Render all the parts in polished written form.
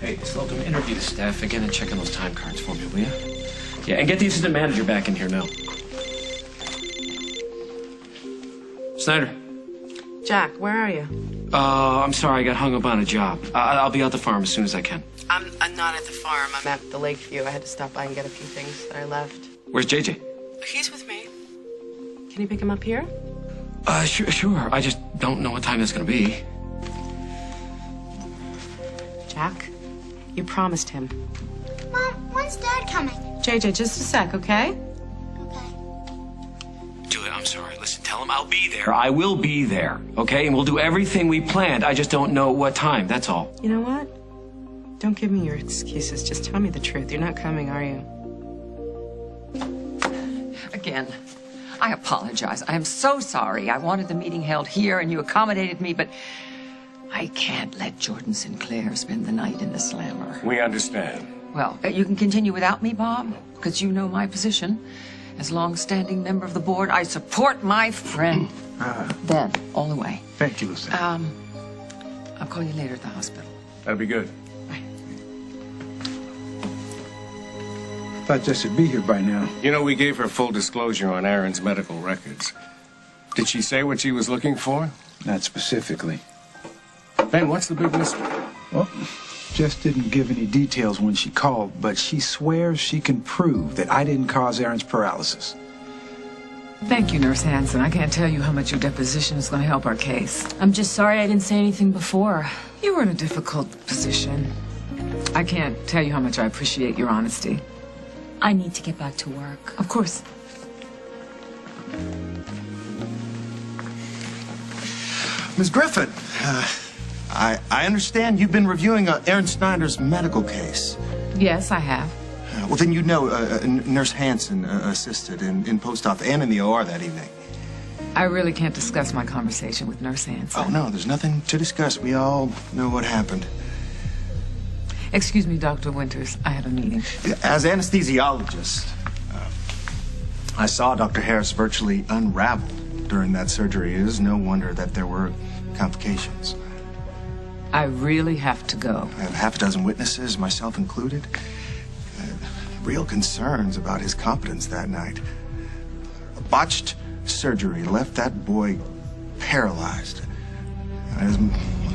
Hey, Slocum, interview the staff again and check on those time cards for me, will you? Yeah, and get the assistant manager back in here now. Snyder. Jack, where are you? I'm sorry, I got hung up on a job. I'll be out the farm as soon as I can. I'm not at the farm. I'm at the Lakeview. I had to stop by and get a few things that I left. Where's JJ? He's with me. Can you pick him up here? Sure. I just don't know what time it's gonna be. Jack, you promised him. Mom, when's Dad coming? JJ, just a sec, okay? Okay. Julia, I'm sorry. Listen, tell him I'll be there. I will be there, okay? And we'll do everything we planned. I just don't know what time, that's all. You know what? Don't give me your excuses. Just tell me the truth. You're not coming, are you? Again, I apologize. I am so sorry. I wanted the meeting held here and you accommodated me, but I can't let Jordan Sinclair spend the night in the slammer. We understand. Well, you can continue without me, Bob, because you know my position. As long-standing member of the board, I support my friend. Ben, all the way. Thank you, Lucy. I'll call you later at the hospital. That'd be good. Thought Jess would be here by now. You know, we gave her full disclosure on Aaron's medical records. Did she say what she was looking for? Not specifically. Ben, what's the big mystery? Well, Jess didn't give any details when she called, but she swears she can prove that I didn't cause Aaron's paralysis. Thank you, Nurse Hanson. I can't tell you how much your deposition is going to help our case. I'm just sorry I didn't say anything before. You were in a difficult position. I can't tell you how much I appreciate your honesty. I need to get back to work. Of course. Ms. Griffin, I understand you've been reviewing Aaron Snyder's medical case. Yes, I have. Well, then you know Nurse Hanson assisted in post-op and in the OR that evening. I really can't discuss my conversation with Nurse Hanson. Oh, no, there's nothing to discuss. We all know what happened. Excuse me, Dr. Winters. I have a meeting. As anesthesiologist, I saw Dr. Harris virtually unravel during that surgery. It is no wonder that there were complications. I really have to go. I have half a dozen witnesses, myself included. Real concerns about his competence that night. A botched surgery left that boy paralyzed. I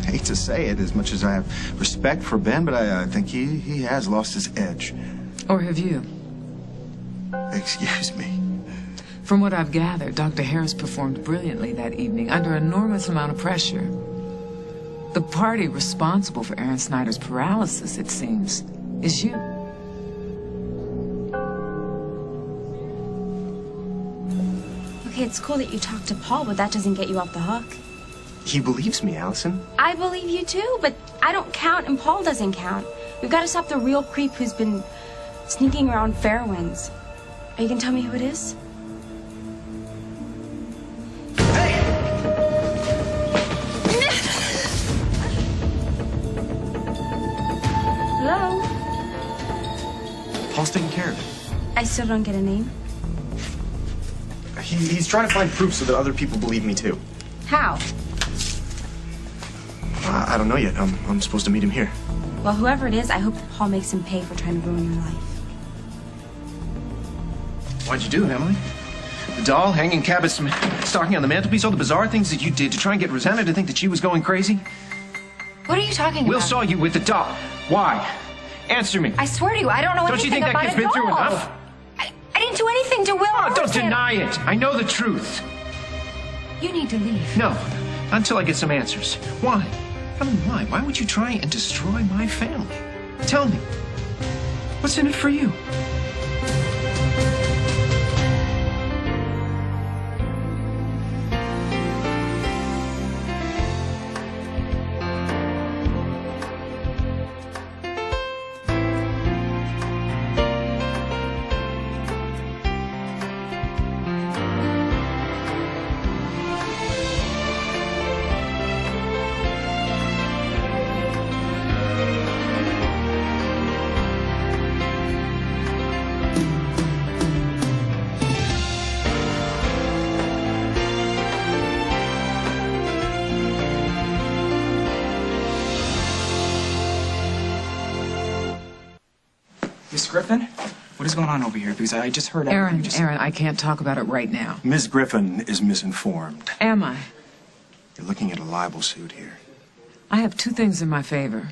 hate to say it, as much as I have respect for Ben, but I think he has lost his edge. Or have you? Excuse me. From what I've gathered, Dr. Harris performed brilliantly that evening under an enormous amount of pressure. The party responsible for Aaron Snyder's paralysis, it seems, is you. Okay, it's cool that you talked to Paul, but that doesn't get you off the hook. He believes me, Allison. I believe you too, but I don't count and Paul doesn't count. We've got to stop the real creep who's been sneaking around Fairwinds. Are you gonna tell me who it is? Hello? Paul's taking care of it. I still don't get a name. He's trying to find proof so that other people believe me too. How? I don't know yet. I'm supposed to meet him here. Well, whoever it is, I hope that Paul makes him pay for trying to ruin your life. Why'd you do it, Emily? The doll, hanging cabinet, stocking on the mantelpiece, all the bizarre things that you did to try and get Rosanna to think that she was going crazy? What are you talking about? Will saw you with the doll. Why? Answer me. I swear to you, I don't know Don't you anything think that about kid's it been at through all. enough? I didn't do anything to Will. Oh, don't deny it. I know the truth. You need to leave. No, until I get some answers. Why? I mean, why? Why would you try and destroy my family? Tell me. What's in it for you? Miss Griffin? What is going on over here? Because I just heard... Aaron, I can't talk about it right now. Ms. Griffin is misinformed. Am I? You're looking at a libel suit here. I have two things in my favor.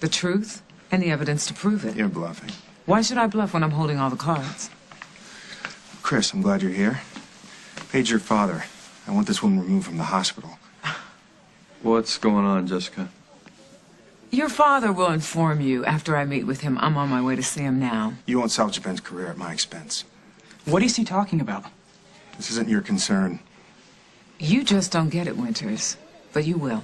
The truth and the evidence to prove it. You're bluffing. Why should I bluff when I'm holding all the cards? Chris, I'm glad you're here. Page your father. I want this woman removed from the hospital. What's going on, Jessica? Your father will inform you after I meet with him. I'm on my way to see him now. You won't salvage Ben's career at my expense. What is he talking about? This isn't your concern. You just don't get it, Winters. But you will.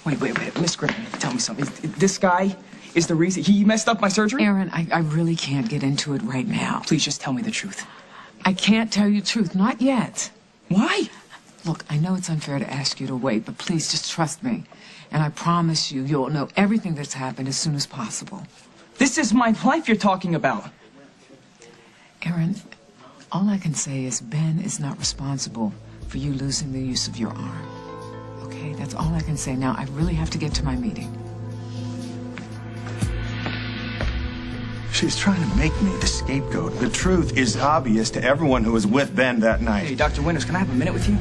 Wait. Miss Griffin, tell me something. This guy is the reason he messed up my surgery? Aaron, I really can't get into it right now. Please just tell me the truth. I can't tell you the truth. Not yet. Why? Look, I know it's unfair to ask you to wait, but please just trust me. And I promise you, you'll know everything that's happened as soon as possible. This is my life you're talking about. Aaron, all I can say is Ben is not responsible for you losing the use of your arm. Okay, that's all I can say. Now, I really have to get to my meeting. She's trying to make me the scapegoat. The truth is obvious to everyone who was with Ben that night. Hey, Dr. Winters, can I have a minute with you?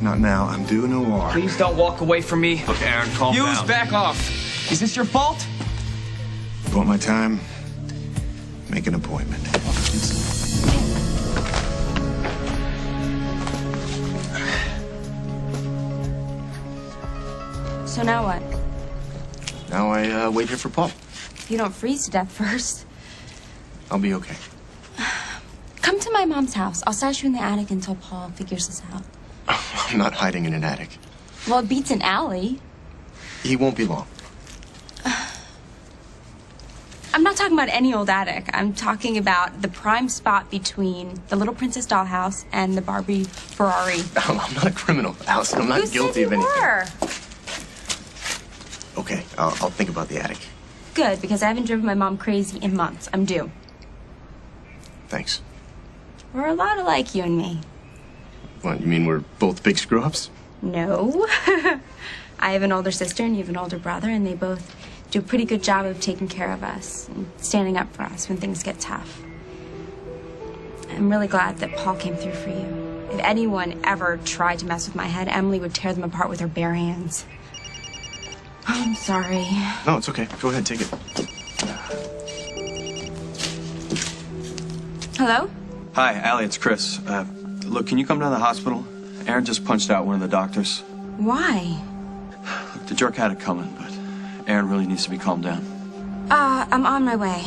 Not now. I'm due an OR. Please don't walk away from me. Look, Aaron, calm down. Hughes, back off. Is this your fault? You want my time? Make an appointment. So now what? Now I wait here for Paul. If you don't freeze to death first. I'll be okay. Come to my mom's house. I'll stash you in the attic until Paul figures this out. I'm not hiding in an attic. Well, it beats an alley. He won't be long. I'm not talking about any old attic. I'm talking about the prime spot between the Little Princess dollhouse and the Barbie Ferrari. I'm not a criminal, Allison. I'm not guilty of anything. Were? Okay, I'll think about the attic. Good, because I haven't driven my mom crazy in months. I'm due. Thanks. We're a lot alike, you and me. What, you mean we're both big screw-ups? No. I have an older sister and you have an older brother, and they both do a pretty good job of taking care of us and standing up for us when things get tough. I'm really glad that Paul came through for you. If anyone ever tried to mess with my head, Emily would tear them apart with her bare hands. I'm sorry. No, it's okay. Go ahead, take it. Hello? Hi, Allie, it's Chris. Look, can you come down to the hospital? Aaron just punched out one of the doctors. Why? Look, the jerk had it coming, but Aaron really needs to be calmed down. I'm on my way.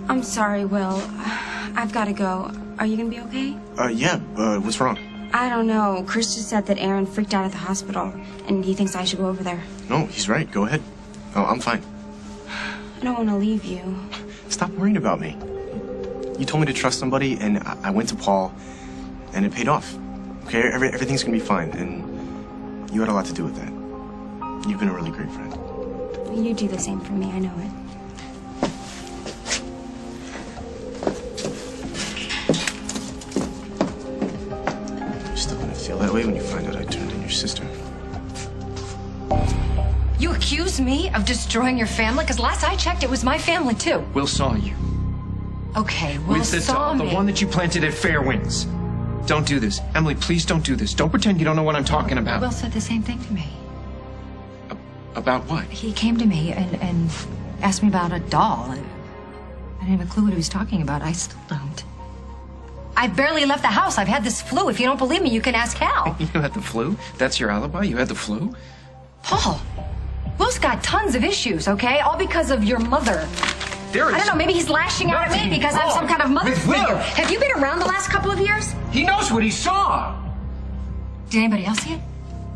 I'm sorry, Will. I've got to go. Are you gonna be okay? Yeah, what's wrong? I don't know. Chris just said that Aaron freaked out at the hospital, and he thinks I should go over there. No, he's right. Go ahead. Oh, I'm fine. I don't want to leave you. Stop worrying about me. You told me to trust somebody, and I went to Paul, and it paid off. Okay, everything's gonna be fine, and you had a lot to do with that. You've been a really great friend. You do the same for me, I know it. You're still gonna feel that way when you find out I turned in your sister. You accuse me of destroying your family? Because last I checked, it was my family, too. Will saw you. Okay, Will saw me. The one that you planted at Fairwinds. Don't do this. Emily, please don't do this. Don't pretend you don't know what I'm talking about. Will said the same thing to me. About what? He came to me and asked me about a doll. I didn't have a clue what he was talking about. I still don't. I barely left the house. I've had this flu. If you don't believe me, you can ask Hal. You had the flu? That's your alibi? You had the flu? Paul, Will's got tons of issues, okay? All because of your mother. I don't know, maybe he's lashing out at me because I'm some kind of mother figure. Have you been around the last couple of years? He knows what he saw. Did anybody else see it?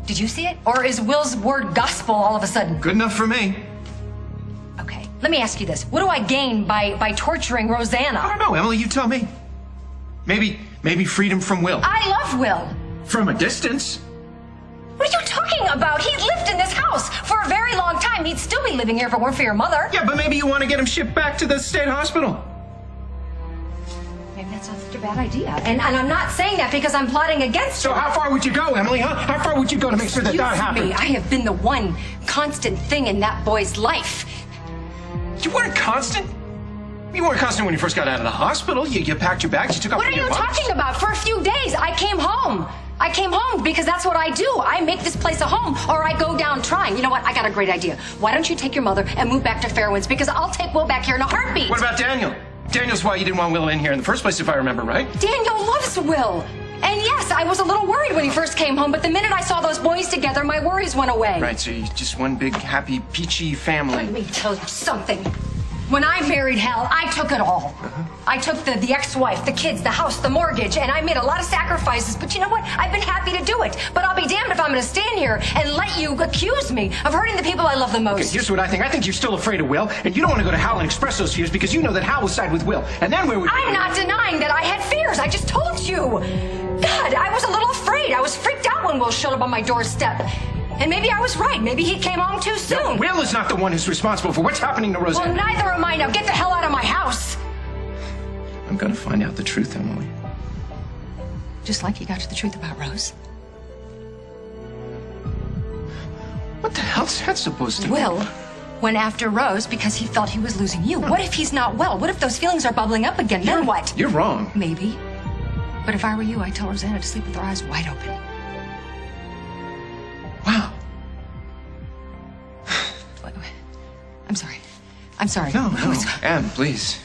Did you see it? Or is Will's word gospel all of a sudden? Good enough for me. Okay, let me ask you this. What do I gain by torturing Rosanna? I don't know, Emily, you tell me. Maybe freedom from Will. I love Will. From a distance. What are you talking about? He lived in this house for a very long time. He'd still be living here if it weren't for your mother. Yeah, but maybe you want to get him shipped back to the state hospital. Maybe that's not such a bad idea. And I'm not saying that because I'm plotting against you. So how far would you go, Emily, huh? How far would you go to make sure that happens? I have been the one constant thing in that boy's life. You weren't constant? You weren't constant when you first got out of the hospital. You packed your bags, you took off What are you talking about? For a few days, I came home. I came home because that's what I do. I make this place a home, or I go down trying. You know what? I got a great idea. Why don't you take your mother and move back to Fairwinds? Because I'll take Will back here in a heartbeat. What about Daniel? Daniel's why you didn't want Will in here in the first place, if I remember right. Daniel loves Will. And yes, I was a little worried when he first came home, but the minute I saw those boys together, my worries went away. Right, so you're just one big, happy, peachy family. Let me tell you something. When I married Hal, I took it all. I took the ex-wife, the kids, the house, the mortgage, and I made a lot of sacrifices. But you know what? I've been happy to do it. But I'll be damned if I'm going to stand here and let you accuse me of hurting the people I love the most. Okay, here's what I think. I think you're still afraid of Will, and you don't want to go to Hal and express those fears because you know that Hal will side with Will. And then where would I'm not denying that I had fears. I just told you. God, I was a little afraid. I was freaked out when Will showed up on my doorstep. And maybe I was right. Maybe he came home too soon. No, Will is not the one who's responsible for what's happening to Roseanne. Well, neither am I. Now get the hell out of my house. I'm gonna find out the truth, Emily. Just like you got to the truth about Rose. What the hell's that supposed to mean? Will went after Rose because he felt he was losing you. What if he's not well? What if those feelings are bubbling up again? Then what? You're wrong. Maybe. But if I were you, I'd tell Rosanna to sleep with her eyes wide open. Wow. I'm sorry. I'm sorry. No, Anne, please.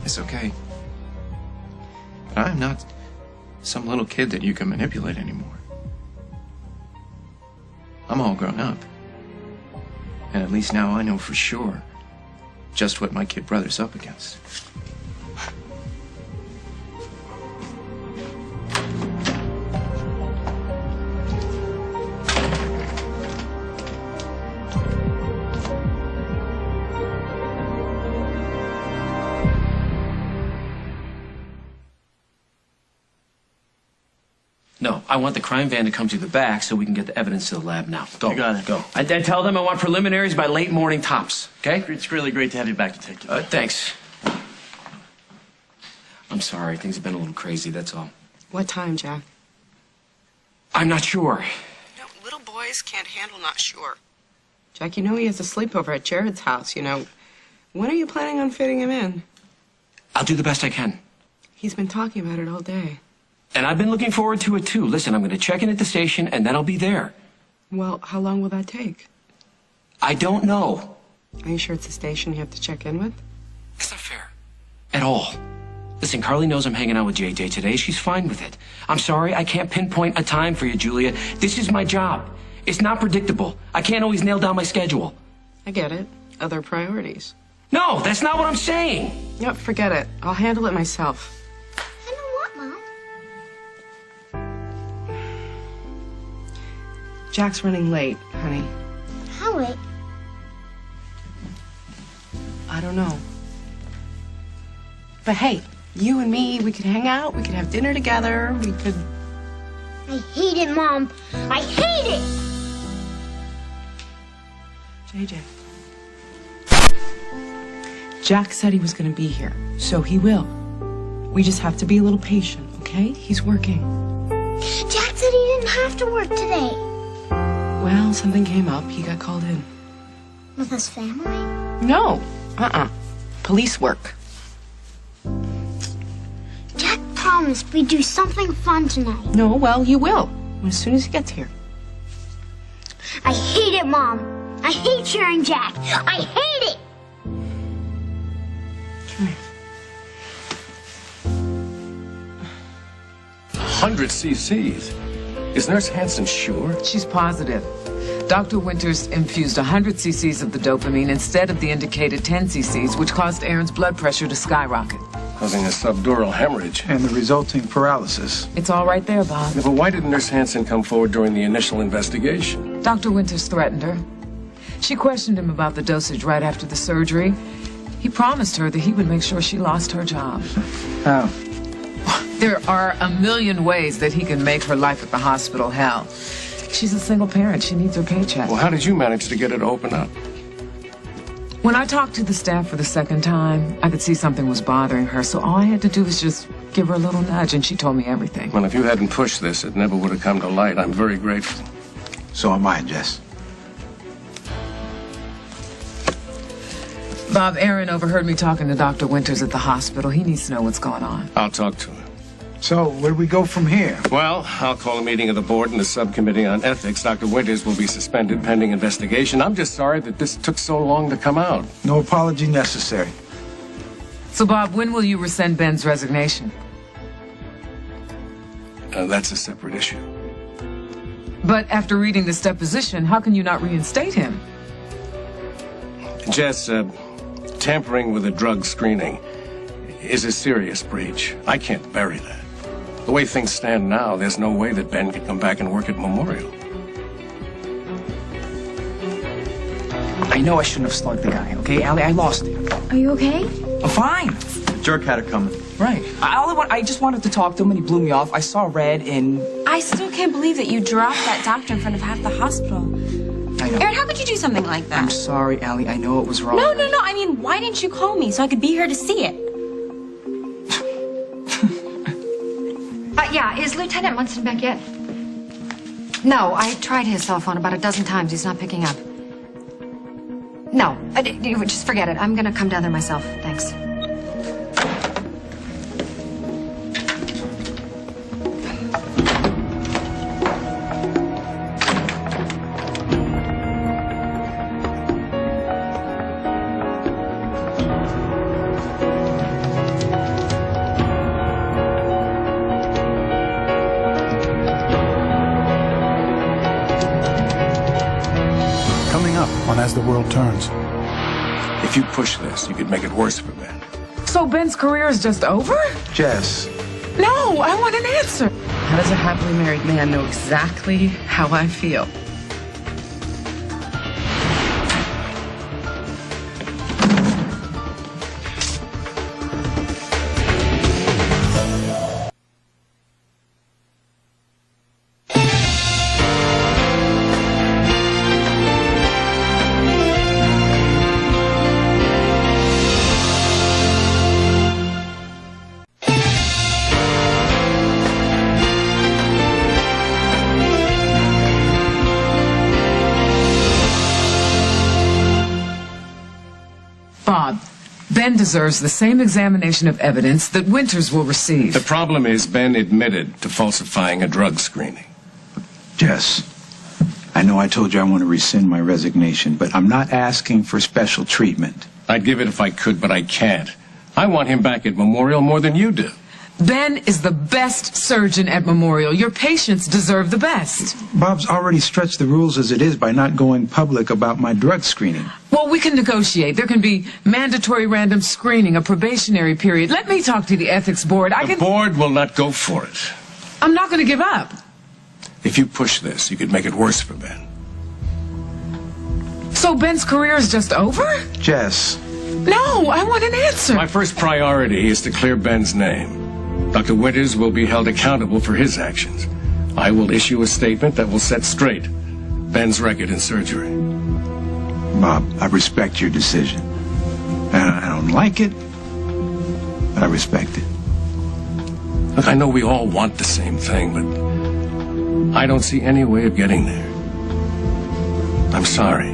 It's okay. But I'm not some little kid that you can manipulate anymore. I'm all grown up. And at least now I know for sure just what my kid brother's up against. No, I want the crime van to come to the back so we can get the evidence to the lab now. Go. You got it. Go. I tell them I want preliminaries by late morning tops, okay? It's really great to have you back, Detective. Thanks. I'm sorry. Things have been a little crazy, that's all. What time, Jack? I'm not sure. No, little boys can't handle not sure. Jack, you know he has a sleepover at Jared's house, you know. When are you planning on fitting him in? I'll do the best I can. He's been talking about it all day. And I've been looking forward to it, too. Listen, I'm going to check in at the station, and then I'll be there. Well, how long will that take? I don't know. Are you sure it's the station you have to check in with? It's not fair. At all. Listen, Carly knows I'm hanging out with JJ today. She's fine with it. I'm sorry, I can't pinpoint a time for you, Julia. This is my job. It's not predictable. I can't always nail down my schedule. I get it. Other priorities. No, that's not what I'm saying. Yep, forget it. I'll handle it myself. Jack's running late, honey. How late? I don't know. But hey, you and me, we could hang out, we could have dinner together, we could... I hate it, Mom. I hate it! JJ. Jack said he was going to be here, so he will. We just have to be a little patient, okay? He's working. Jack said he didn't have to work today. Well, something came up. He got called in. With his family? No. Police work. Jack promised we'd do something fun tonight. No, well, you will. As soon as he gets here. I hate it, Mom. I hate sharing Jack. I hate it! Come here. 100 cc's. Is Nurse Hanson sure? She's positive. Dr. Winters infused 100 cc's of the dopamine instead of the indicated 10 cc's, which caused Aaron's blood pressure to skyrocket. Causing a subdural hemorrhage. And the resulting paralysis. It's all right there, Bob. Yeah, but why didn't Nurse Hanson come forward during the initial investigation? Dr. Winters threatened her. She questioned him about the dosage right after the surgery. He promised her that he would make sure she lost her job. How? There are a million ways that he can make her life at the hospital hell. She's a single parent. She needs her paycheck. Well, how did you manage to get her to open up? When I talked to the staff for the second time, I could see something was bothering her, so all I had to do was just give her a little nudge, and she told me everything. Well, if you hadn't pushed this, it never would have come to light. I'm very grateful. So am I, Jess. Bob, Aaron overheard me talking to Dr. Winters at the hospital. He needs to know what's going on. I'll talk to him. So, where do we go from here? Well, I'll call a meeting of the board and the subcommittee on ethics. Dr. Winters will be suspended pending investigation. I'm just sorry that this took so long to come out. No apology necessary. So, Bob, when will you rescind Ben's resignation? That's a separate issue. But after reading this deposition, how can you not reinstate him? Jess, tampering with a drug screening is a serious breach. I can't bury that. The way things stand now, there's no way that Ben can come back and work at Memorial. I know I shouldn't have slugged the guy, okay? Allie, I lost it. Are you okay? I'm fine. The jerk had it coming. Right. I just wanted to talk to him and he blew me off. I saw red and... I still can't believe that you dropped that doctor in front of half the hospital. I know. Aaron, how could you do something like that? I'm sorry, Allie. I know it was wrong. No. I mean, why didn't you call me so I could be here to see it? Yeah, is Lieutenant Munson back yet? No, I tried his cell phone about a dozen times. He's not picking up. No, just forget it. I'm gonna come down there myself. Thanks. On As the World Turns. If you push this, you could make it worse for Ben. So Ben's career is just over? Jess. No, I want an answer. How does a happily married man know exactly how I feel? Bob, Ben deserves the same examination of evidence that Winters will receive. The problem is Ben admitted to falsifying a drug screening. Jess, I know I told you I want to rescind my resignation, but I'm not asking for special treatment. I'd give it if I could, but I can't. I want him back at Memorial more than you do. Ben is the best surgeon at Memorial. Your patients deserve the best. Bob's already stretched the rules as it is by not going public about my drug screening. Well, we can negotiate. There can be mandatory random screening, a probationary period. Let me talk to the ethics board. The board will not go for it. I'm not going to give up. If you push this, you could make it worse for Ben. So Ben's career is just over? Jess. No, I want an answer. My first priority is to clear Ben's name. Dr. Winters will be held accountable for his actions. I will issue a statement that will set straight Ben's record in surgery. Bob, I respect your decision. I don't like it, but I respect it. Look, I know we all want the same thing, but I don't see any way of getting there. I'm sorry.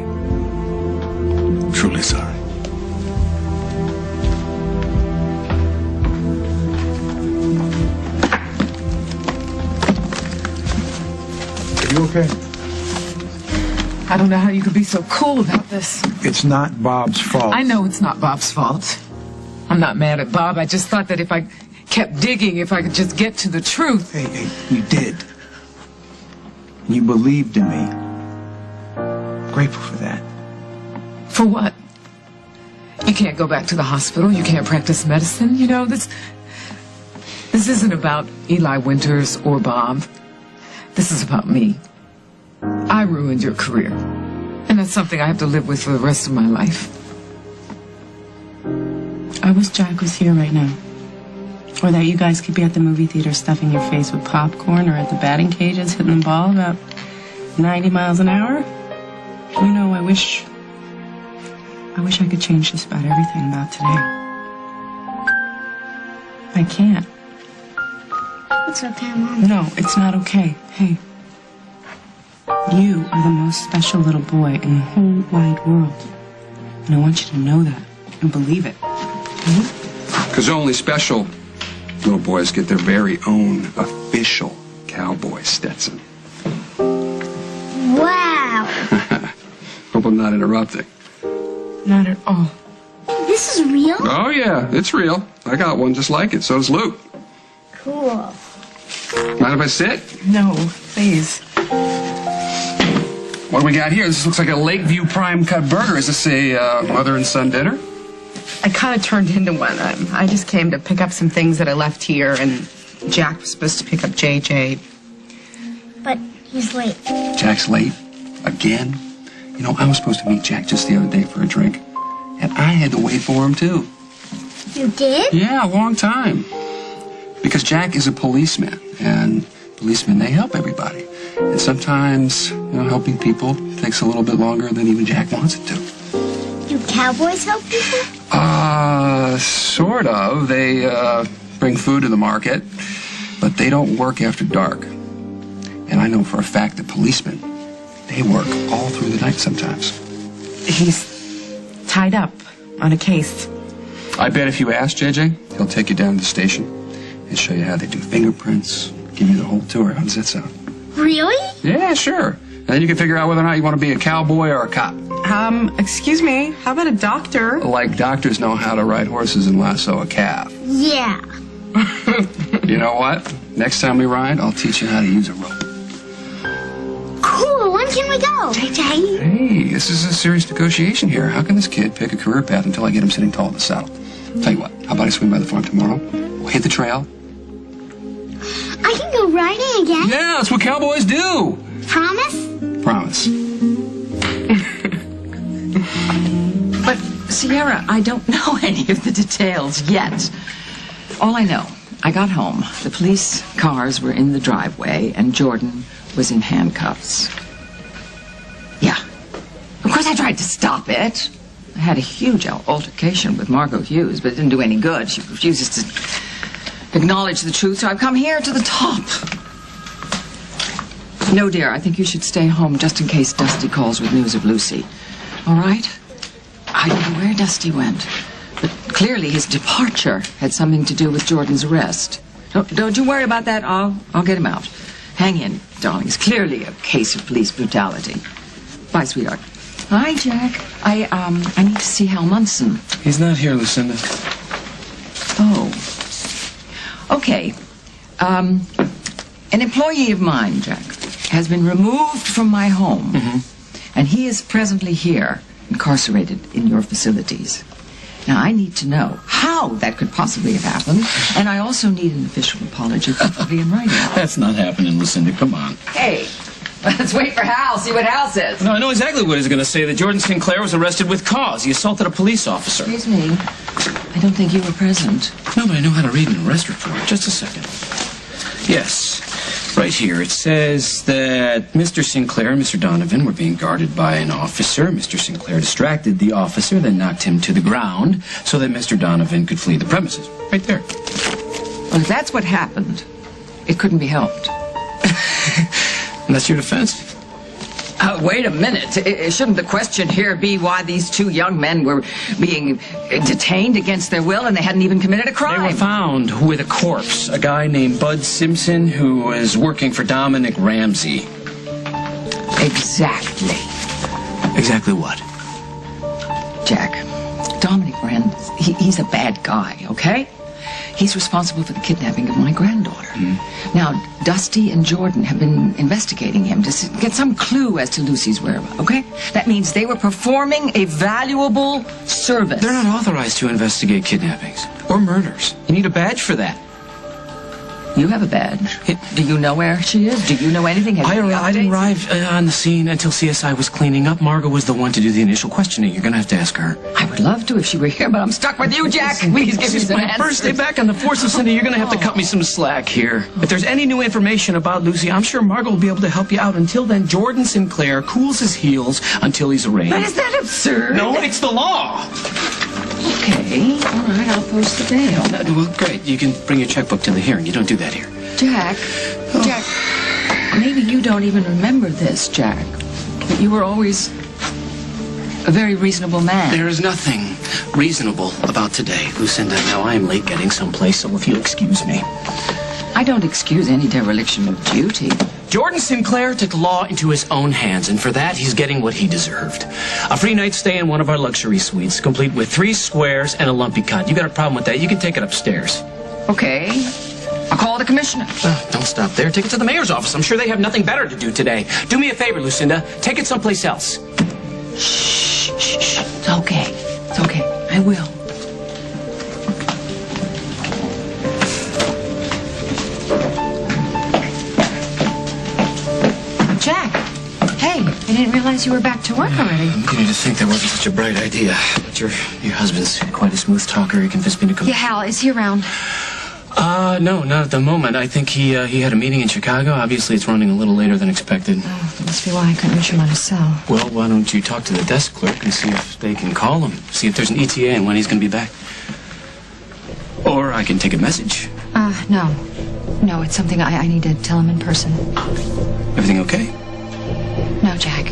Truly sorry. You okay? I don't know how you could be so cool about this. It's not Bob's fault. I know it's not Bob's fault. I'm not mad at Bob. I just thought that if I kept digging, if I could just get to the truth. Hey, you did. You believed in me. Grateful for that. For what? You can't go back to the hospital. You can't practice medicine. You know, this isn't about Eli Winters or Bob. This is about me. I ruined your career. And that's something I have to live with for the rest of my life. I wish Jack was here right now. Or that you guys could be at the movie theater stuffing your face with popcorn or at the batting cages hitting the ball about 90 miles an hour. You know, I wish I could change just about everything about today. I can't. It's okay, Mom. No, it's not okay. Hey, You are the most special little boy in the whole wide world. And I want you to know that and believe it. Because only special little boys get their very own official cowboy Stetson. Wow. Hope I'm not interrupting. Not at all. This is real? Oh, yeah, it's real. I got one just like it. So does Luke. Cool. Mind if I sit? No, please. What do we got here? This looks like a Lakeview prime cut burger. Is this a mother and son dinner? I kind of turned into one. I just came to pick up some things that I left here, and Jack was supposed to pick up JJ. But he's late. Jack's late? Again? You know, I was supposed to meet Jack just the other day for a drink, and I had to wait for him, too. You did? Yeah, a long time. Because Jack is a policeman, and policemen, they help everybody. And sometimes, helping people takes a little bit longer than even Jack wants it to. Do cowboys help people? Sort of. They, bring food to the market, but they don't work after dark. And I know for a fact that policemen, they work all through the night sometimes. He's tied up on a case. I bet if you ask JJ, he'll take you down to the station and show you how they do fingerprints, give you the whole tour. How does that sound? Really? Yeah, sure. And then you can figure out whether or not you want to be a cowboy or a cop. Excuse me, how about a doctor? Like doctors know how to ride horses and lasso a calf. Yeah. You know what? Next time we ride, I'll teach you how to use a rope. Cool, when can we go? JJ? Hey, this is a serious negotiation here. How can this kid pick a career path until I get him sitting tall in the saddle? Tell you what, how about I swing by the farm tomorrow? We'll hit the trail. I can go riding again. Yeah, that's what cowboys do. Promise? Promise. But, Sierra, I don't know any of the details yet. All I know, I got home. The police cars were in the driveway, and Jordan was in handcuffs. Yeah. Of course, I tried to stop it. I had a huge altercation with Margot Hughes, but it didn't do any good. She refuses to acknowledge the truth, so I've come here to the top. No, dear, I think you should stay home just in case Dusty calls with news of Lucy. All right? I don't know where Dusty went, but clearly his departure had something to do with Jordan's arrest. Don't you worry about that. I'll get him out. Hang in, darling. It's clearly a case of police brutality. Bye, sweetheart. Hi, Jack. I need to see Hal Munson. He's not here, Lucinda. Oh. Okay. An employee of mine, Jack, has been removed from my home, and he is presently here, incarcerated in your facilities. Now, I need to know how that could possibly have happened, and I also need an official apology, preferably in writing. That's not happening, Lucinda. Come on. Hey, let's wait for Hal, see what Hal says. No, I know exactly what he's going to say, that Jordan Sinclair was arrested with cause. He assaulted a police officer. Excuse me. I don't think you were present. No, but I know how to read an arrest report. Just a second. Yes. Right here, it says that Mr. Sinclair and Mr. Donovan were being guarded by an officer. Mr. Sinclair distracted the officer, then knocked him to the ground so that Mr. Donovan could flee the premises. Right there. Well, if that's what happened, it couldn't be helped. And that's your defense? Wait a minute. Shouldn't the question here be why these two young men were being detained against their will and they hadn't even committed a crime? They were found with a corpse. A guy named Bud Simpson who was working for Dominic Ramsey. Exactly. Exactly what? Jack, Dominic Ramsey, he's a bad guy, okay? He's responsible for the kidnapping of my granddaughter. Now, Dusty and Jordan have been investigating him to get some clue as to Lucy's whereabouts, okay? That means they were performing a valuable service. They're not authorized to investigate kidnappings or murders. You need a badge for that. You have a badge. Do you know where she is? Do you know anything? I didn't arrive on the scene until CSI was cleaning up. Margot was the one to do the initial questioning. You're going to have to ask her. I would love to if she were here, but I'm stuck with you, Jack. Please give me some answers. This is my first day back on the force, Lucinda. You're going to have to cut me some slack here. If there's any new information about Lucy, I'm sure Margot will be able to help you out. Until then, Jordan Sinclair cools his heels until he's arraigned. But is that absurd? No, it's the law. Okay, all right, I'll post the bail. Well, great. You can bring your checkbook to the hearing. You don't do that here. Jack. Jack. Maybe you don't even remember this, Jack. But you were always a very reasonable man. There is nothing reasonable about today, Lucinda. Now, I am late getting someplace, so if you'll excuse me. I don't excuse any dereliction of duty. Jordan Sinclair took the law into his own hands, and for that, he's getting what he deserved. A free night stay in one of our luxury suites, complete with 3 squares and a lumpy cut. You got a problem with that? You can take it upstairs. Okay. I'll call the commissioner. Don't stop there. Take it to the mayor's office. I'm sure they have nothing better to do today. Do me a favor, Lucinda. Take it someplace else. Shh, shh, shh. It's okay. It's okay. I will. Jack, hey, I didn't realize you were back to work already. I'm beginning to think that wasn't such a bright idea. But your husband's quite a smooth talker. He convinced me to come. Yeah, Hal, is he around? No, not at the moment. I think he had a meeting in Chicago. Obviously, it's running a little later than expected. Oh, that must be why I couldn't reach him on his cell. Well, why don't you talk to the desk clerk and see if they can call him, see if there's an ETA and when he's going to be back. Or I can take a message. No. No, it's something I need to tell him in person. Everything okay? No, Jack.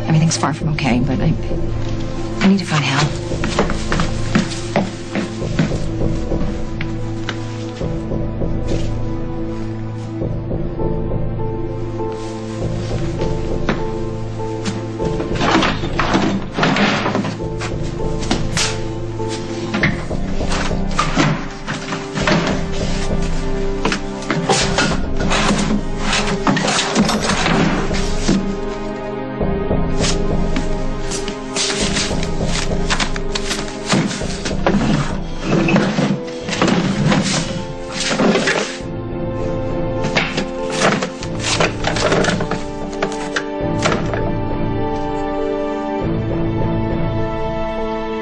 Everything's far from okay, but I need to find Hal.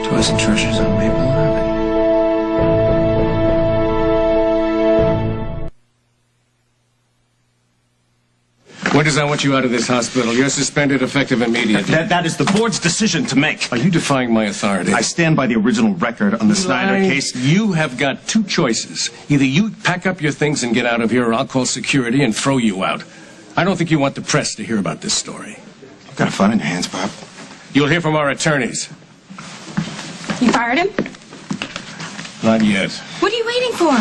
Toys and Treasures on Maple Avenue. Winters, I want you out of this hospital. You're suspended effective immediately. That is the board's decision to make. Are you defying my authority? I stand by the original record on the Snyder case. You have got 2 choices. Either you pack up your things and get out of here, or I'll call security and throw you out. I don't think you want the press to hear about this story. You've got a fun in your hands, Bob. You'll hear from our attorneys. You fired him? Not yet. What are you waiting for?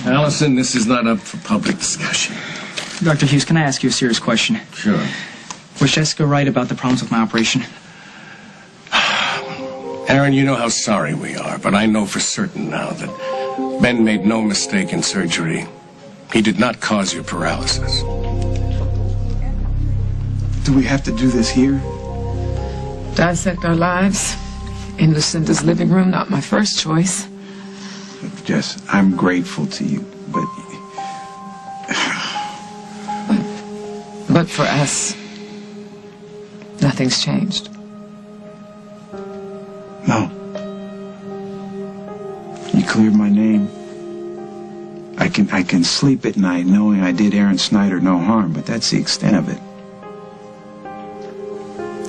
Allison, this is not up for public discussion. Dr. Hughes, can I ask you a serious question? Sure. Was Jessica right about the problems with my operation? Aaron, you know how sorry we are, but I know for certain now that Ben made no mistake in surgery. He did not cause your paralysis. Do we have to do this here? Dissect our lives in Lucinda's living room, not my first choice. Jess, I'm grateful to you, but... But for us, nothing's changed. No. You cleared my name. I can sleep at night knowing I did Aaron Snyder no harm, but that's the extent of it.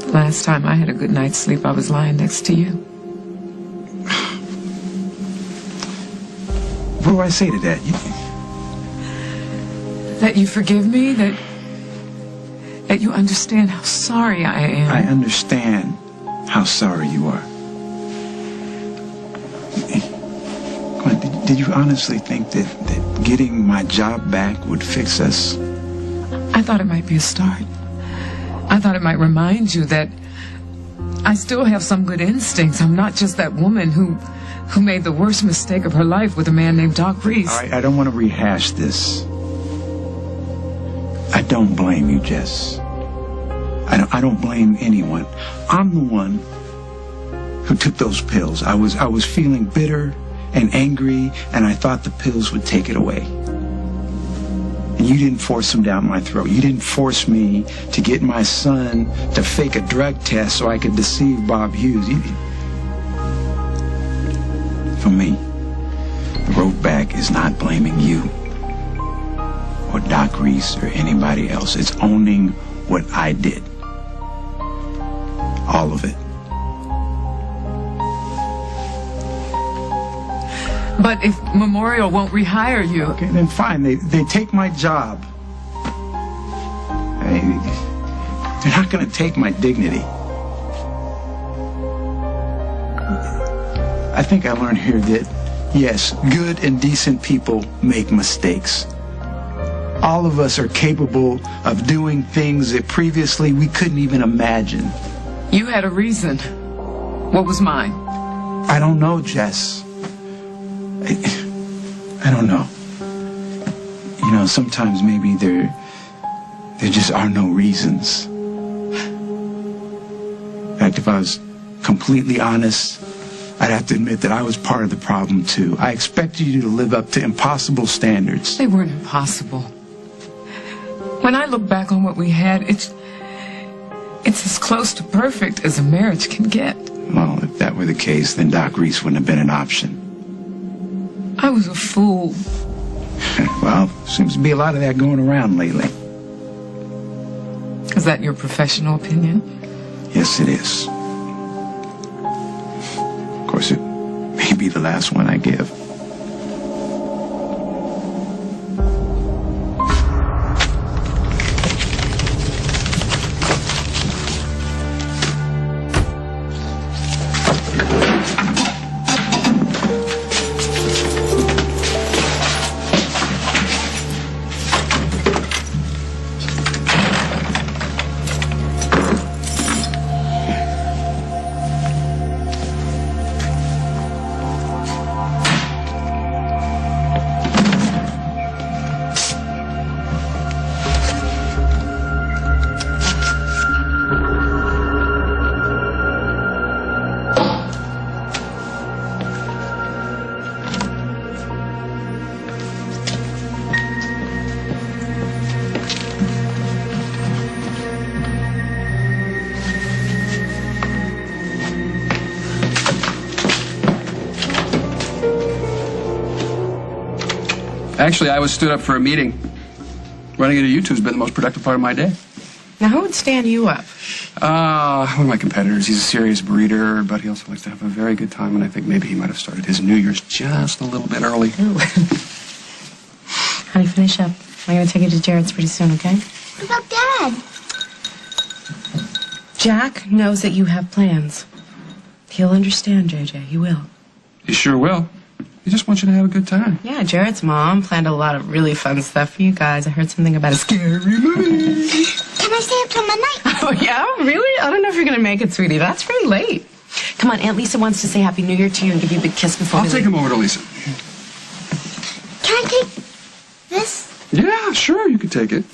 The last time I had a good night's sleep, I was lying next to you. What do I say to that? That you forgive me, that you understand how sorry I am. I understand how sorry you are. Come on, did you honestly think that getting my job back would fix us? I thought it might be a start. I thought it might remind you that I still have some good instincts. I'm not just that woman who made the worst mistake of her life with a man named Doc Reese. All right, I don't want to rehash this. I don't blame you, Jess. I don't blame anyone. I'm the one who took those pills. I was feeling bitter and angry, and I thought the pills would take it away. And you didn't force them down my throat. You didn't force me to get my son to fake a drug test so I could deceive Bob Hughes. For me, the road back is not blaming you or Doc Reese or anybody else. It's owning what I did. All of it. But if Memorial won't rehire you... Okay, then fine. They take my job. mean, they're not going to take my dignity. I think I learned here that, yes, good and decent people make mistakes. All of us are capable of doing things that previously we couldn't even imagine. You had a reason. What was mine? I don't know, Jess. I don't know. You know, sometimes maybe there just are no reasons. In fact, if I was completely honest, I'd have to admit that I was part of the problem, too. I expected you to live up to impossible standards. They weren't impossible. When I look back on what we had, it's as close to perfect as a marriage can get. Well, if that were the case, then Doc Reese wouldn't have been an option. I was a fool. Well, seems to be a lot of that going around lately. Is that your professional opinion? Yes, it is. Of course, it may be the last one I give. Actually, I was stood up for a meeting. Running into you two has been the most productive part of my day. Now, who would stand you up? One of my competitors. He's a serious breeder, but he also likes to have a very good time, and I think maybe he might have started his New Year's just a little bit early. Honey, finish up. I'm going to take you to Jared's pretty soon, okay? What about Dad? Jack knows that you have plans. He'll understand, JJ. He will. He sure will. He just wants you to have a good time. Yeah, Jared's mom planned a lot of really fun stuff for you guys. I heard something about a scary movie. Can I stay up till midnight? Oh, yeah? Really? I don't know if you're going to make it, sweetie. That's pretty late. Come on, Aunt Lisa wants to say Happy New Year to you and give you a big kiss before I'll take him over to Lisa. Can I take this? Yeah, sure, you can take it.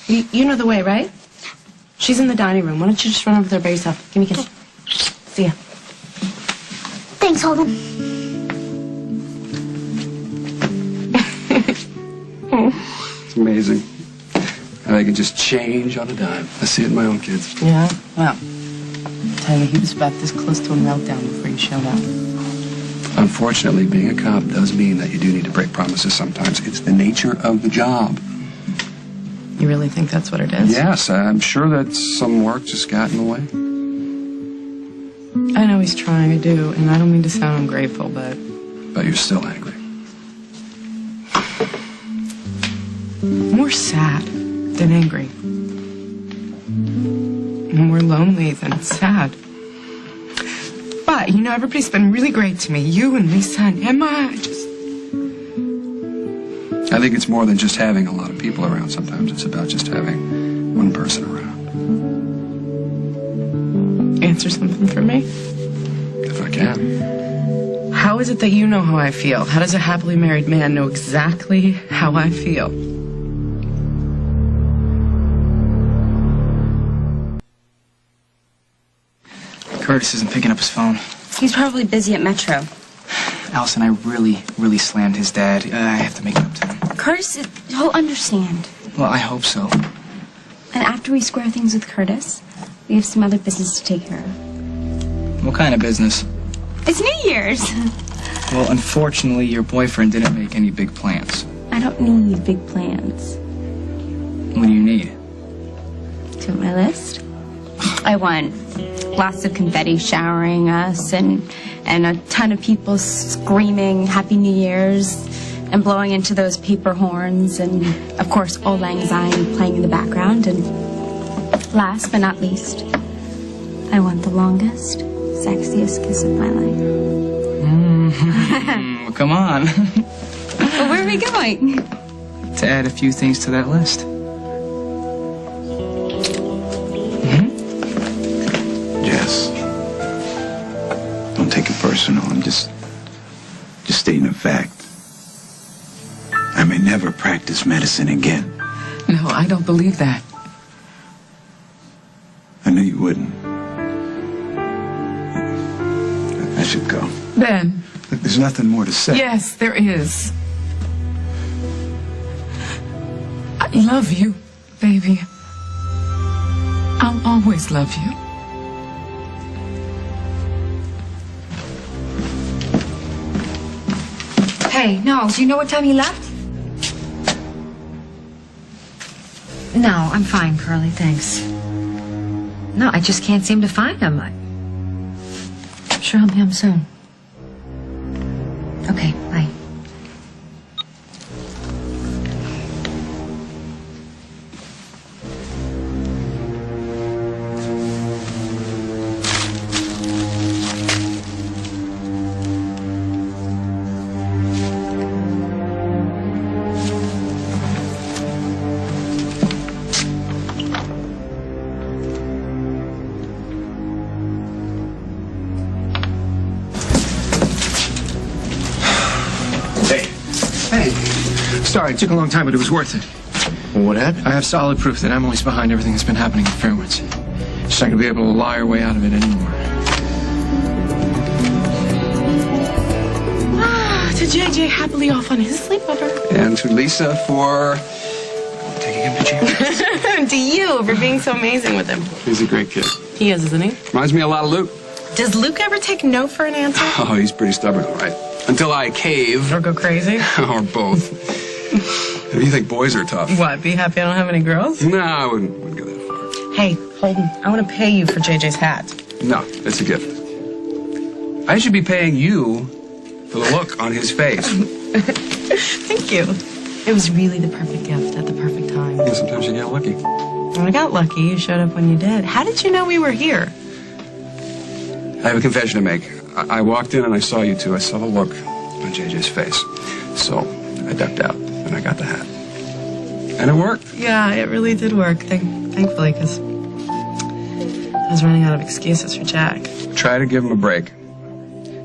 You know the way, right? She's in the dining room. Why don't you just run over there by yourself? Give me a kiss. See ya. Thanks, Holden. It's amazing how they can just change on a dime. I see it in my own kids. Yeah? Well, tell you, he was about this close to a meltdown before you showed up. Unfortunately, being a cop does mean that you do need to break promises sometimes. It's the nature of the job. You really think that's what it is? Yes, I'm sure that some work just got in the way. I know he's trying to do, and I don't mean to sound ungrateful, but... But you're still angry. More sad than angry. More lonely than sad. But, you know, everybody's been really great to me. You and Lisa and Emma, I think it's more than just having a lot of people around. Sometimes it's about just having one person around. Answer something for me? If I can. How is it that you know how I feel? How does a happily married man know exactly how I feel? Curtis isn't picking up his phone. He's probably busy at Metro. Allison, I really slammed his dad. I have to make it up to him. Curtis, he'll understand. Well, I hope so. And after we square things with Curtis, we have some other business to take care of. What kind of business? It's New Year's. Well, unfortunately, your boyfriend didn't make any big plans. I don't need big plans. What do you need? Do you want my list? I want lots of confetti showering us and a ton of people screaming Happy New Year's and blowing into those paper horns and, of course, Old Lang Syne playing in the background and Last but not least, I want the longest, sexiest kiss of my life. Come on. Well, where are we going? To add a few things to that list. Jess, don't take it personal. I'm just stating a fact. I may never practice medicine again. No, I don't believe that. I knew you wouldn't. I should go. Ben. Look, there's nothing more to say. Yes, there is. I love you, baby. I'll always love you. Hey, no, do you know what time he left? No, I'm fine, Curly, thanks. No, I just can't seem to find him. I'm sure he'll be home soon. Okay, bye. Sorry, it took a long time, but it was worth it. Well, what happened? I have solid proof that Emily's behind everything that's been happening at Fairwoods. She's not going to be able to lie her way out of it anymore. To JJ happily off on his sleepover. And to Lisa for taking him to jail. To you for being so amazing with him. He's a great kid. He is, isn't he? Reminds me a lot of Luke. Does Luke ever take no for an answer? Oh, he's pretty stubborn, all right. Until I cave. Or go crazy? Or both. You think boys are tough? What, be happy I don't have any girls? No, I wouldn't go that far. Hey, Holden, I want to pay you for JJ's hat. No, it's a gift. I should be paying you for the look on his face. Thank you. It was really the perfect gift at the perfect time. Yeah, sometimes you get lucky. I got lucky. You showed up when you did. How did you know we were here? I have a confession to make. I walked in and I saw you two. I saw the look on JJ's face. So I ducked out and I got the hat. And it worked. Yeah, it really did work. Thankfully, because I was running out of excuses for Jack. Try to give him a break.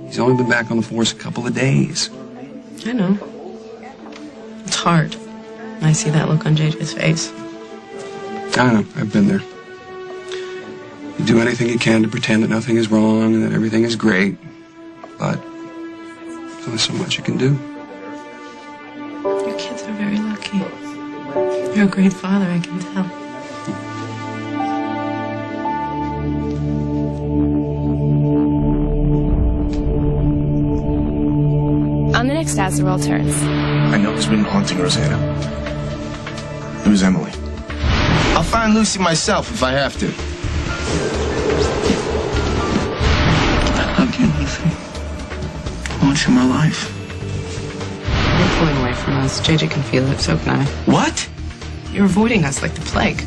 He's only been back on the force a couple of days. I know. It's hard. I see that look on JJ's face. I know. I've been there. You do anything you can to pretend that nothing is wrong and that everything is great. But there's only so much you can do. Your kids are very lucky. You're a great father, I can tell. On the next As the World Turns. I know who's been haunting Rosanna. It was Emily. I'll find Lucy myself if I have to. I love you, Lucy. I want you in my life. You're pulling away from us. JJ can feel it, so can I. What? You're avoiding us like the plague.